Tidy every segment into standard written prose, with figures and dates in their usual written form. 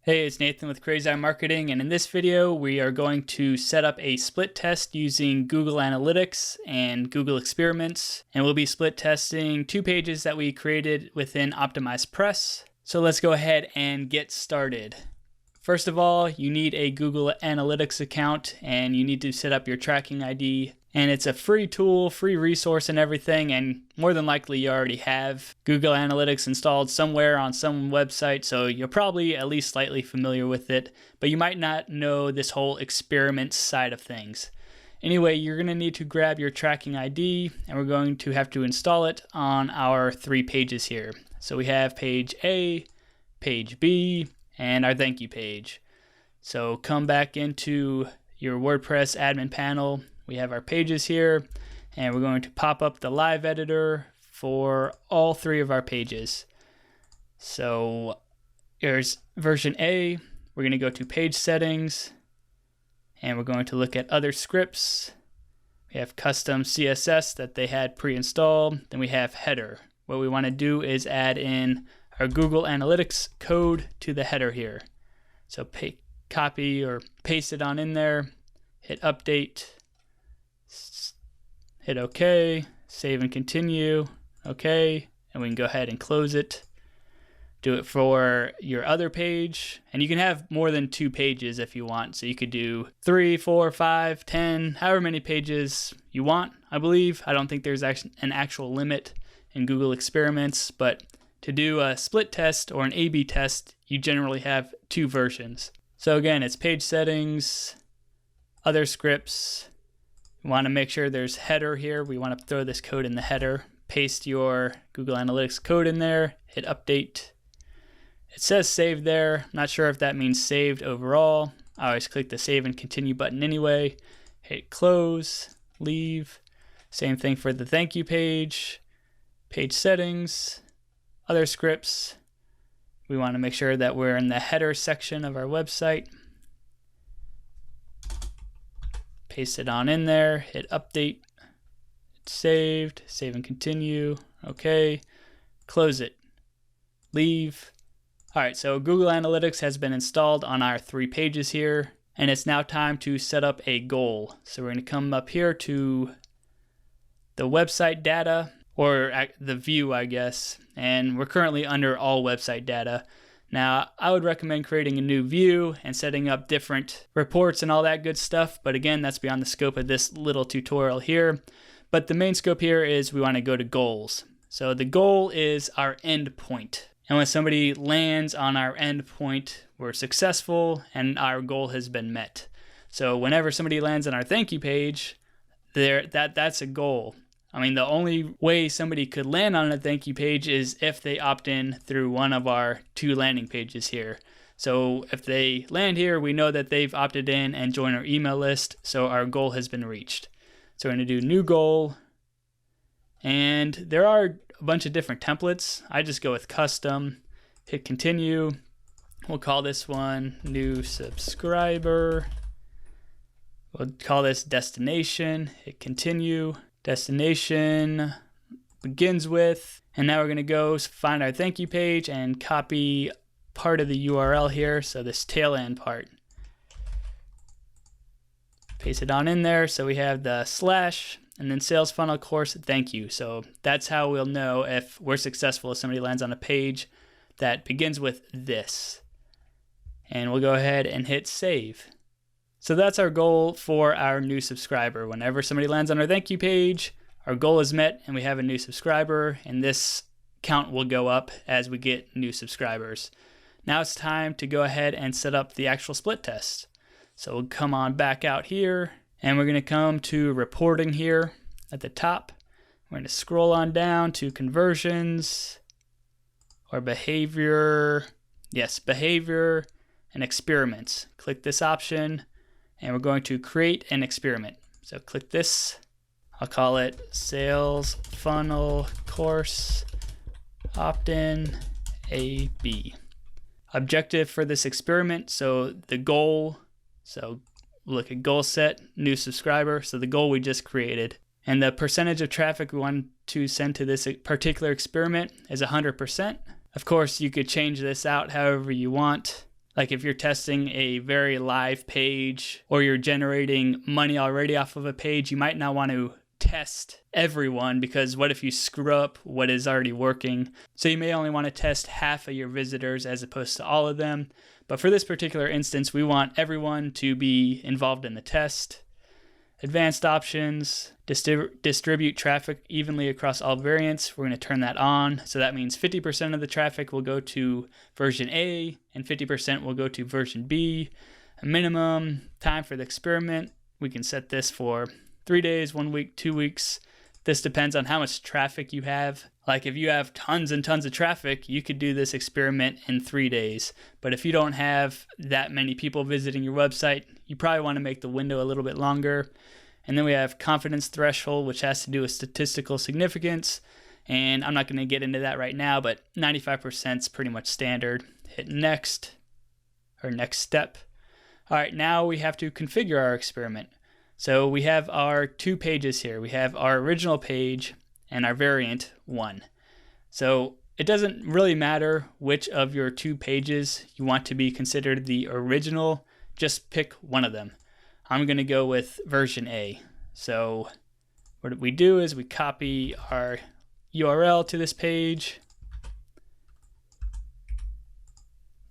Hey, it's Nathan with Crazy Eye Marketing, and in this video we are going to set up a split test using Google Analytics and Google Experiments, and we'll be split testing two pages that we created within OptimizePress. So let's go ahead and get started. First of all, you need a Google Analytics account and you need to set up your tracking ID. And it's a free tool, free resource and everything, and more than likely you already have Google Analytics installed somewhere on some website, so you're probably at least slightly familiar with it, but you might not know this whole experiment side of things. Anyway, you're going to need to grab your tracking ID, and we're going to have to install it on our three pages here. So we have page A, page B, and our thank you page. So come back into your WordPress admin panel. We have our pages here, and we're going to pop up the live editor for all three of our pages. So here's version A. We're going to go to page settings, and we're going to look at other scripts. We have custom CSS that they had pre-installed. Then we have header. What we want to do is add in our Google Analytics code to the header here. So copy or paste it on in there, hit update, hit OK, save and continue, OK, and we can go ahead and close it. Do it for your other page, and you can have more than two pages if you want. So you could do 3, 4, 5, 10, however many pages you want, I believe. I don't think there's an actual limit in Google Experiments, but to do a split test or an A/B test, you generally have two versions. So again, it's page settings, other scripts. We want to make sure there's header here. We want to throw this code in the header. Paste your Google Analytics code in there, hit update. It says save there. I'm not sure if that means saved overall. I always click the save and continue button anyway. Hit close, leave. Same thing for the thank you page, page settings, other scripts. We want to make sure that we're in the header section of our website. Paste it on in there, hit update, it's saved, save and continue, okay, close it, leave. All right, so Google Analytics has been installed on our three pages here, and it's now time to set up a goal. So we're going to come up here to the website data, or the view, I guess, and we're currently under all website data. Now, I would recommend creating a new view and setting up different reports and all that good stuff, but again, that's beyond the scope of this little tutorial here. But the main scope here is we want to go to goals. So the goal is our end point. And when somebody lands on our end point, we're successful and our goal has been met. So whenever somebody lands on our thank you page, that's a goal. I mean, the only way somebody could land on a thank you page is if they opt in through one of our two landing pages here. So if they land here, we know that they've opted in and joined our email list, so our goal has been reached. So we're going to do new goal, and there are a bunch of different templates. I just go with custom, hit continue. We'll call this one new subscriber. We'll call this destination, hit continue. Destination begins with, and now we're going to go find our thank you page and copy part of the URL here, so this tail end part. Paste it on in there, so we have the slash and then sales funnel course thank you. So that's how we'll know if we're successful if somebody lands on a page that begins with this. And we'll go ahead and hit save. So that's our goal for our new subscriber. Whenever somebody lands on our thank you page, our goal is met and we have a new subscriber, and this count will go up as we get new subscribers. Now it's time to go ahead and set up the actual split test. So we'll come on back out here, and we're going to come to reporting here at the top. We're going to scroll on down to conversions or behavior. Yes, behavior and experiments. Click this option. And we're going to create an experiment. So click this. I'll call it sales funnel course opt-in A/B. Objective for this experiment. So the goal. So look at goal set, new subscriber. So the goal we just created. And the percentage of traffic we want to send to this particular experiment is 100%. Of course, you could change this out however you want. Like if you're testing a very live page or you're generating money already off of a page, you might not want to test everyone, because what if you screw up what is already working? So you may only want to test half of your visitors as opposed to all of them. But for this particular instance, we want everyone to be involved in the test. Advanced options, distribute traffic evenly across all variants. We're going to turn that on. So that means 50% of the traffic will go to version A and 50% will go to version B. A minimum time for the experiment, we can set this for 3 days, 1 week, 2 weeks. This depends on how much traffic you have. Like if you have tons and tons of traffic, you could do this experiment in 3 days. But if you don't have that many people visiting your website, you probably want to make the window a little bit longer. And then we have confidence threshold, which has to do with statistical significance. And I'm not going to get into that right now, but 95% is pretty much standard. Hit next, or next step. All right, now we have to configure our experiment. So we have our 2 pages here. We have our original page and our variant 1. So it doesn't really matter which of your 2 pages you want to be considered the original. Just pick one of them. I'm going to go with version A. So what we do is we copy our URL to this page.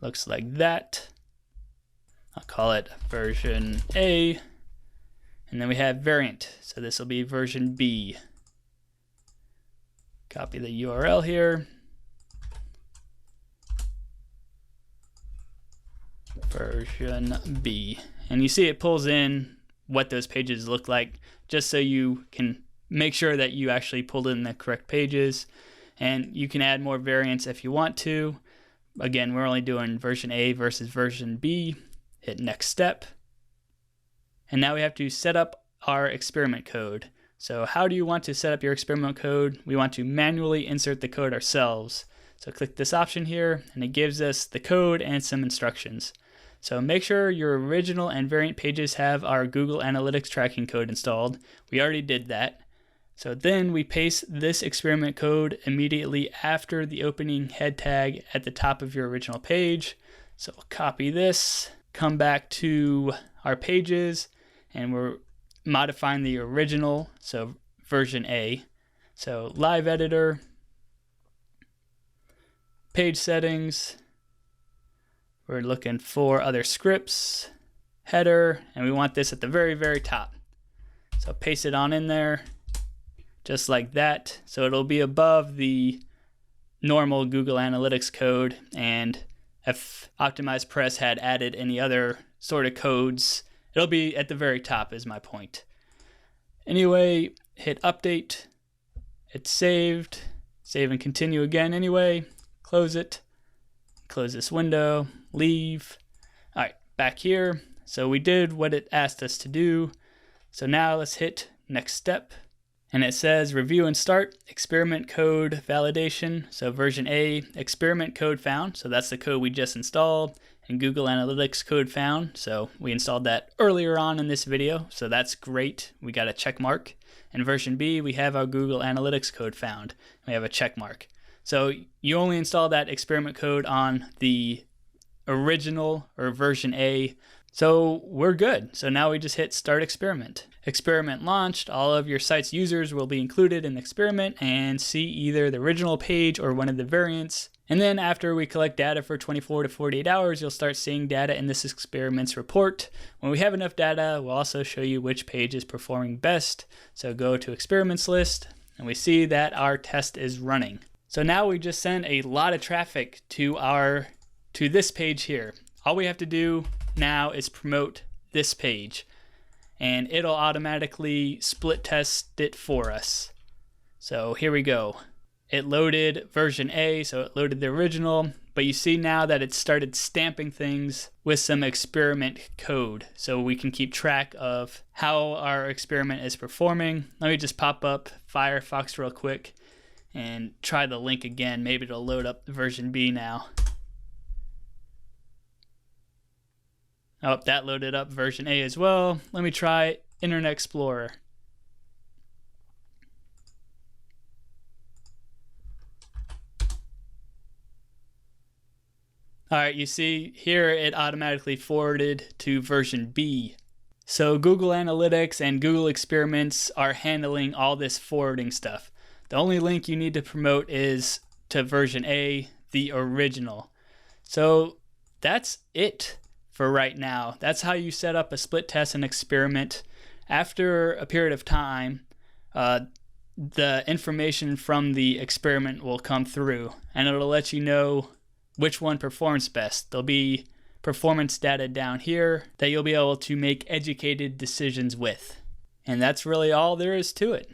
Looks like that. I'll call it version A. And then we have variant. So this will be version B. Copy the URL here. Version B. And you see it pulls in what those pages look like, just so you can make sure that you actually pulled in the correct pages. And you can add more variants if you want to. Again, we're only doing version A versus version B. Hit next step. And now we have to set up our experiment code. So how do you want to set up your experiment code? We want to manually insert the code ourselves. So click this option here, and it gives us the code and some instructions. So make sure your original and variant pages have our Google Analytics tracking code installed. We already did that. So then we paste this experiment code immediately after the opening head tag at the top of your original page. So we'll copy this, come back to our pages, and we're modifying the original, so version A. So live editor, page settings, we're looking for other scripts, header, and we want this at the very, very top. So paste it on in there, just like that. So it'll be above the normal Google Analytics code, and if OptimizePress had added any other sort of codes, it'll be at the very top is my point. Anyway, hit update, it's saved, save and continue again anyway, close it, close this window, leave. All right, back here. So we did what it asked us to do. So now let's hit next step. And it says review and start, experiment code validation. So version A, experiment code found. So that's the code we just installed, and Google Analytics code found. So we installed that earlier on in this video. So that's great. We got a check mark. And version B, we have our Google Analytics code found. We have a check mark. So you only install that experiment code on the original or version A. So we're good. So now we just hit start experiment. Experiment launched. All of your site's users will be included in the experiment and see either the original page or one of the variants. And then after we collect data for 24 to 48 hours, you'll start seeing data in this experiment's report. When we have enough data, we'll also show you which page is performing best. So go to experiments list, and we see that our test is running. So now we just send a lot of traffic to this page here. All we have to do now is promote this page, and it'll automatically split test it for us. So here we go. It loaded version A, so it loaded the original, but you see now that it started stamping things with some experiment code, so we can keep track of how our experiment is performing. Let me just pop up Firefox real quick and try the link again. Maybe it'll load up version B now. Oh, that loaded up version A as well. Let me try Internet Explorer. All right, you see here it automatically forwarded to version B. So Google Analytics and Google Experiments are handling all this forwarding stuff. The only link you need to promote is to version A, the original. So that's it for right now. That's how you set up a split test and experiment. After a period of time, the information from the experiment will come through and it'll let you know which one performs best. There'll be performance data down here that you'll be able to make educated decisions with. And that's really all there is to it.